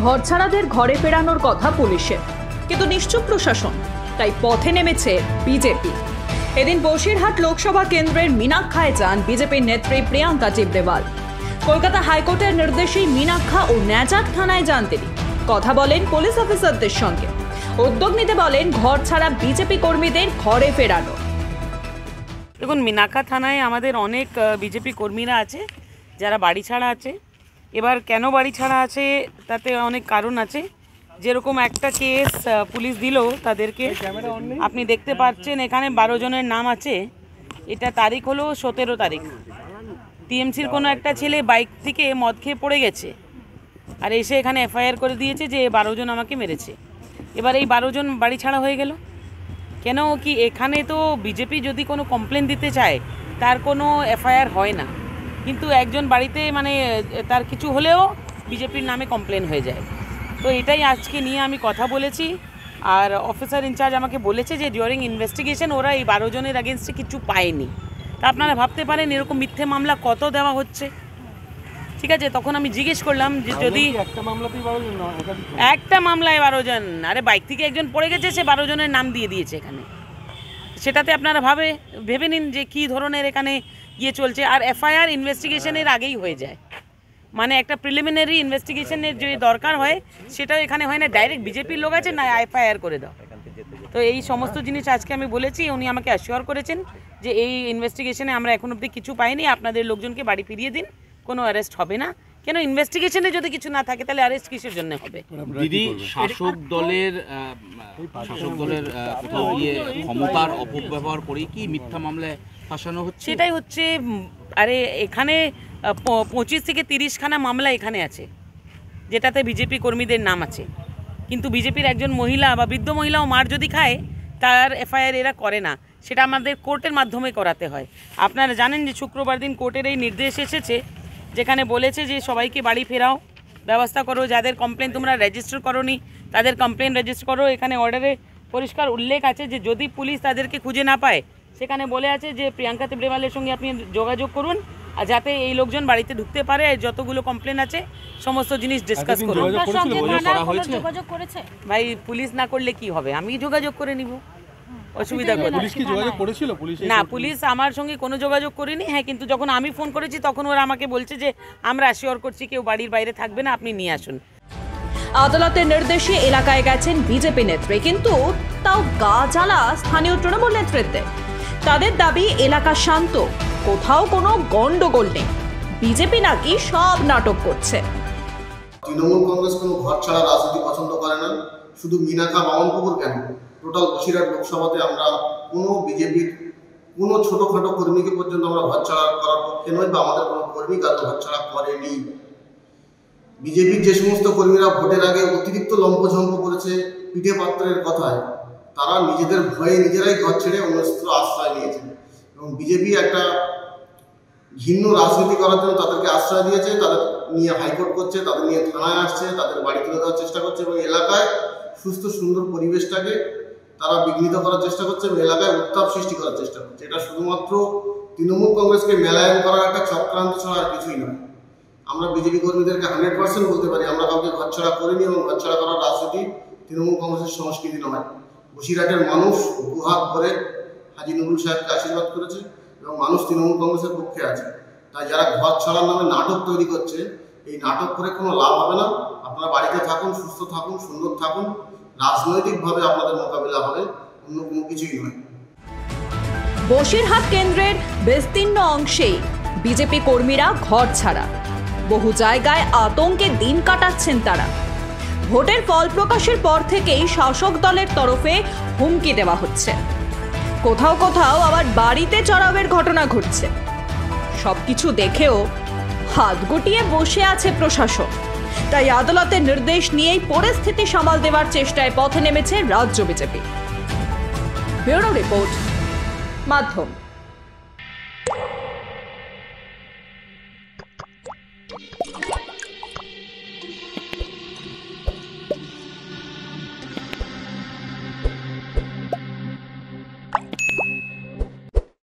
ঘরছাড়াদের ঘরে ফেরানোর কথা পুলিশের, কিন্তু নিশ্চুপ প্রশাসন। তাই পথে নেমেছে বিজেপি। এদিন বসিরহাট লোকসভা কেন্দ্রের মীনাক্ষায় যান বিজেপির নেত্রী প্রিয়াঙ্কা টিবরেওয়াল। কলকাতা হাইকোর্টের নির্দেশেই মীনাক্ষা ও ন্যাজাট থানায় যান তিনি। কথা বলেন পুলিশ অফিসারদের সঙ্গে। উদ্যোগ নিতে বলেন ঘর ছাড়া বিজেপি কর্মীদের ঘরে ফেরানো। দেখুন, মীনাক্ষা থানায় আমাদের অনেক বিজেপি কর্মীরা আছে যারা বাড়ি ছাড়া আছে। এবার কেন বাড়ি ছাড়া আছে তাতে অনেক কারণ আছে। যেরকম একটা কেস পুলিশ দিল তাদেরকে, আপনি দেখতে পাচ্ছেন এখানে 12 জনের নাম আছে। এটা তারিখ হলো 17 তারিখ। টিএমসির কোনো একটা ছেলে বাইক থেকে মদ খেয়ে পড়ে গেছে, আর এসে এখানে এফআইআর করে দিয়েছে যে 12 জন আমাকে মেরেছে। এবার এই 12 জন বাড়ি ছাড়া হয়ে গেল কেন? কি এখানে তো বিজেপি যদি কোনো কমপ্লেন দিতে চায় তার কোনো এফআইআর হয় না, কিন্তু একজন বাড়িতে মানে তার কিছু হলেও বিজেপির নামে কমপ্লেন হয়ে যায়। তো এটাই আজকে নিয়ে আমি কথা বলেছি, আর অফিসার ইনচার্জ আমাকে বলেছে যে ডিউরিং ইনভেস্টিগেশন ওরা এই 12 জনের এগেনস্টে কিছু পায়নি। তা আপনারা ভাবতে পারেন এরকম মিথ্যে মামলা কত দেওয়া হচ্ছে। ঠিক আছে, তখন আমি জিজ্ঞেস করলাম যে যদি একটা মামলায় 12 জন, আরে বাইক থেকে একজন পড়ে গেছে, সে 12 জনের নাম দিয়ে দিয়েছে এখানে। সেটাতে আপনারা ভেবে নিন যে কী ধরনের এখানে চলছে। আর এফআইআর ইনভেস্টিগেশনের আগেই হয়ে যায়, মানে একটা প্রিলিমিনারি ইনভেস্টিগেশনের যে দরকার হয় সেটাও এখানে হয় না। ডাইরেক্ট বিজেপির লোক আছে না, এফআইআর করে দাও। তো এই সমস্ত জিনিস আজকে আমি বলেছি, উনি আমাকে অ্যাসিওর করেছেন যে এই ইনভেস্টিগেশনে আমরা এখন অবধি কিছু পাইনি, আপনাদের লোকজনকে বাড়ি ফিরিয়ে দিন, কোনো অ্যারেস্ট হবে না। কেন, ইনভেস্টিগেশনে যদি কিছু না থাকে তাহলে অ্যারেস্ট কিসের জন্য হবে? দিদি, শাসক দলের কোথাও গিয়ে ক্ষমতার অপব্যবহার করে কি মিথ্যা মামলায় ফাঁসানো হচ্ছে? সেটাই হচ্ছে। আরে এখানে 25 থেকে 30 খানা মামলা এখানে আছে যেটাতে বিজেপি কর্মীদের নাম আছে, কিন্তু বিজেপির একজন মহিলা বা বৃদ্ধ মহিলাও মার যদি খায় তার এফআইআর এরা করে না, সেটা আমাদের কোর্টের মাধ্যমে করাতে হয়। আপনারা জানেন যে শুক্রবার দিন কোর্টের এই নির্দেশ এসেছে, যেখানে বলেছে যে সবাইকে বাড়ি ফেরাও, ব্যবস্থা করো, যাদের কমপ্লেন তোমরা রেজিস্টার করোনি তাদের কমপ্লেন রেজিস্টার করো। এখানে অর্ডারে পরিষ্কার উল্লেখ আছে যে যদি পুলিশ তাদেরকে খুঁজে না পায়, সেখানে বলে আছে যে প্রিয়াঙ্কা টিবরেওয়ালের সঙ্গে আপনি যোগাযোগ করুন, আর যাতে এই লোকজন বাড়িতে ঢুকতে পারে, যতগুলো কমপ্লেন আছে সমস্ত জিনিস ডিসকাস করুন। ভাই, পুলিশ না করলে কি হবে, আমি যোগাযোগ করে নিব, অসুবিধা না। পুলিশ আমার সঙ্গে কোনো যোগাযোগ করেনি। হ্যাঁ, কিন্তু যখন আমি ফোন করেছি তখন ওরা আমাকে বলছে যে আমরা অ্যাসিওর করছি কেউ বাড়ির বাইরে থাকবে না, আপনি নিয়ে আসুন। আদালতের নির্দেশে এলাকায় গেছেন বিজেপি নেত্রী, কিন্তু তাও গা জ্বালা স্থানীয় তৃণমূল নেতৃত্বে। তাদের দাবি এলাকা শান্ত, কোথাও কোনো গন্ডগোল নেই, বিজেপি নাকি সব নাটক করছে। তৃণমূল কংগ্রেস কোনো ঘর ছাড়া রাজনীতি পছন্দ করে না। শুধু মীনাক্ষা বামনপুকুর কেন, টোটাল বসিরহাট লোকসভাতে আমরা কোনো বিজেপির কোনো ছোটোখাটো কর্মীকে পর্যন্ত আমরা ঘর ছাড়া করার পক্ষে নয়, বা আমাদের কোনো কর্মী কারো ঘর ছাড়া করেনি। বিজেপির যে সমস্ত কর্মীরা ভোটের আগে অতিরিক্ত লম্পঝম্প করেছে পিঠে পাত্রের কথায়, তারা নিজেদের ভয়ে নিজেরাই ঘর ছেড়ে অন্যত্র আশ্রয় নিয়েছে, এবং বিজেপি একটা ভিন্ন রাজনীতি করার জন্য তাদেরকে আশ্রয় দিয়েছে। তাদের নিয়ে হাইকোর্ট করছে, তাদের নিয়ে থানায় আসছে, তাদের বাড়ি তুলে দেওয়ার চেষ্টা করছে, এবং এলাকায় সুস্থ সুন্দর পরিবেশটাকে তারা বিঘ্নিত করার চেষ্টা করছে, এবং এলাকায় উত্তাপ সৃষ্টি করার চেষ্টা করছে। এটা শুধুমাত্র তৃণমূল কংগ্রেসকে মেলায়ন করার একটা চক্রান্ত ছাড়া আর কিছুই নয়। আমরা বিজেপি কর্মীদেরকে 100% বলতে পারি আমরা কাউকে ঘরছাড়া করিনি, এবং ঘরছাড়া করার রাজনীতি তৃণমূল কংগ্রেসের সংস্কৃতি নয়। বসিরহাটের মানুষ দুহাত ভরে হাজি নুরুল সাহেবকে আশীর্বাদ করেছে, এবং মানুষ তৃণমূল কংগ্রেসের পক্ষে আছে। তাই যারা ঘর ছাড়ার নামে নাটক তৈরি করছে, এই নাটক করে কোনো লাভ হবে না। আপনারা বাড়িতে থাকুন, সুস্থ থাকুন, সুন্দর থাকুন, রাজনৈতিকভাবে আপনাদের মোকাবিলা হবে, অন্য কোনো কিছুই নয়। বসিরহাট কেন্দ্রের বিস্তীর্ণ অংশেই বিজেপি কর্মীরা ঘর ছাড়া, বহু জায়গায় আতঙ্কে দিন কাটাচ্ছেন তারা। ভোটের ফল প্রকাশের পর থেকেই শাসক দলের তরফে হুমকি দেওয়া হচ্ছে, কোথাও কোথাও আবার বাড়িতে চড়াওয়ের ঘটনা ঘটছে। সবকিছু দেখেও হাত গুটিয়ে বসে আছে প্রশাসন। তাই আদালতের নির্দেশ নিয়েই পরিস্থিতি সামাল দেওয়ার চেষ্টায় পথে নেমেছে রাজ্য বিজেপি। ব্যুরো রিপোর্ট, মাধ্যম।